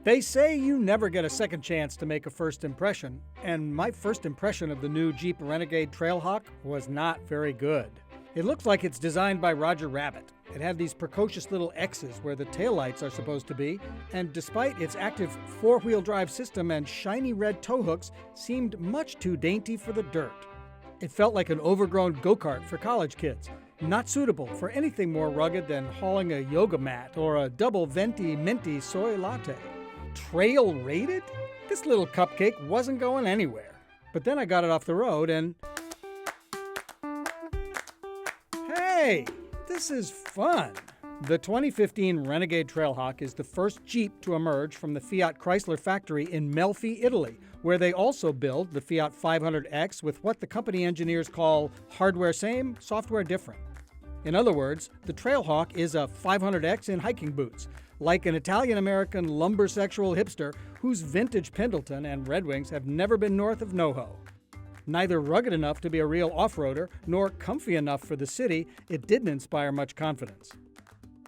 They say you never get a second chance to make a first impression, and my first impression of the new Jeep Renegade Trailhawk was not very good. It looks like it's designed by Roger Rabbit. It had these precocious little X's where the taillights are supposed to be, and despite its active four-wheel drive system and shiny red tow hooks, seemed much too dainty for the dirt. It felt like an overgrown go-kart for college kids, not suitable for anything more rugged than hauling a yoga mat or a double venti minty soy latte. Trail rated? This little cupcake wasn't going anywhere. But then I got it off the road and... Hey, this is fun! The 2015 Renegade Trailhawk is the first Jeep to emerge from the Fiat Chrysler factory in Melfi, Italy, where they also build the Fiat 500X with what the company engineers call hardware same, software different. In other words, the Trailhawk is a 500X in hiking boots, like an Italian-American lumbersexual hipster whose vintage Pendleton and Red Wings have never been north of NoHo. Neither rugged enough to be a real off-roader, nor comfy enough for the city, it didn't inspire much confidence.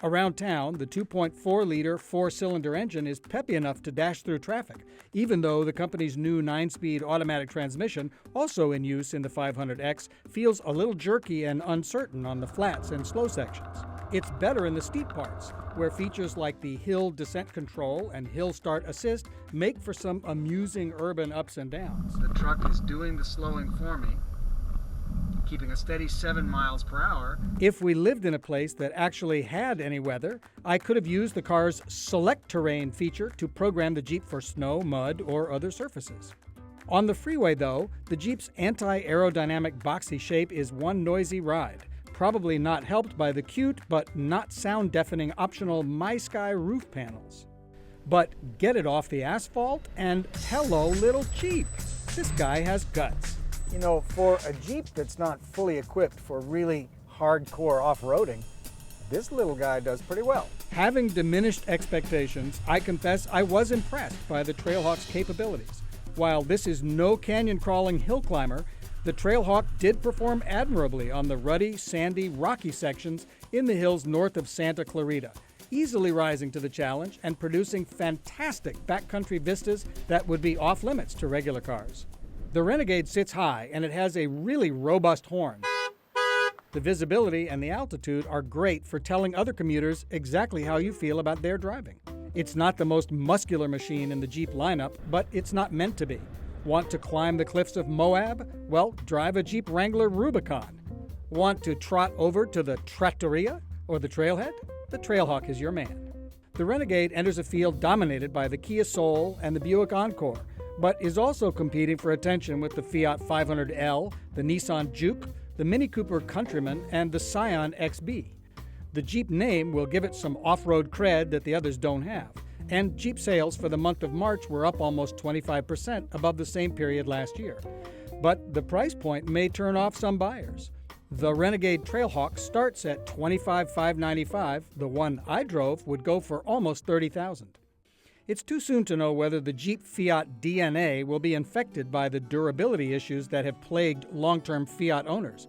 Around town, the 2.4-liter four-cylinder engine is peppy enough to dash through traffic, even though the company's new 9-speed automatic transmission, also in use in the 500X, feels a little jerky and uncertain on the flats and slow sections. It's better in the steep parts, where features like the hill descent control and hill start assist make for some amusing urban ups and downs. The truck is doing the slowing for me, keeping a steady 7 miles per hour. If we lived in a place that actually had any weather, I could have used the car's Select Terrain feature to program the Jeep for snow, mud, or other surfaces. On the freeway, though, the Jeep's anti-aerodynamic boxy shape is one noisy ride, probably not helped by the cute but not sound-deafening optional MySky roof panels. But get it off the asphalt and hello, little Jeep. This guy has guts. You know, for a Jeep that's not fully equipped for really hardcore off-roading, this little guy does pretty well. Having diminished expectations, I confess I was impressed by the Trailhawk's capabilities. While this is no canyon-crawling hill climber, the Trailhawk did perform admirably on the ruddy, sandy, rocky sections in the hills north of Santa Clarita, easily rising to the challenge and producing fantastic backcountry vistas that would be off-limits to regular cars. The Renegade sits high, and it has a really robust horn. The visibility and the altitude are great for telling other commuters exactly how you feel about their driving. It's not the most muscular machine in the Jeep lineup, but it's not meant to be. Want to climb the cliffs of Moab? Well, drive a Jeep Wrangler Rubicon. Want to trot over to the Trattoria or the Trailhead? The Trailhawk is your man. The Renegade enters a field dominated by the Kia Soul and the Buick Encore, but is also competing for attention with the Fiat 500L, the Nissan Juke, the Mini Cooper Countryman, and the Scion XB. The Jeep name will give it some off-road cred that the others don't have, and Jeep sales for the month of March were up almost 25% above the same period last year. But the price point may turn off some buyers. The Renegade Trailhawk starts at $25,595. The one I drove would go for almost $30,000. It's too soon to know whether the Jeep Fiat DNA will be infected by the durability issues that have plagued long-term Fiat owners.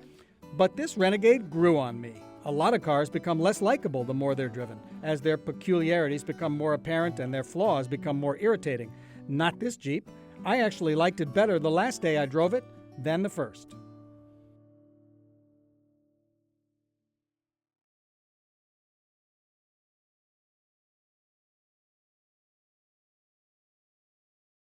But this Renegade grew on me. A lot of cars become less likable the more they're driven, as their peculiarities become more apparent and their flaws become more irritating. Not this Jeep. I actually liked it better the last day I drove it than the first.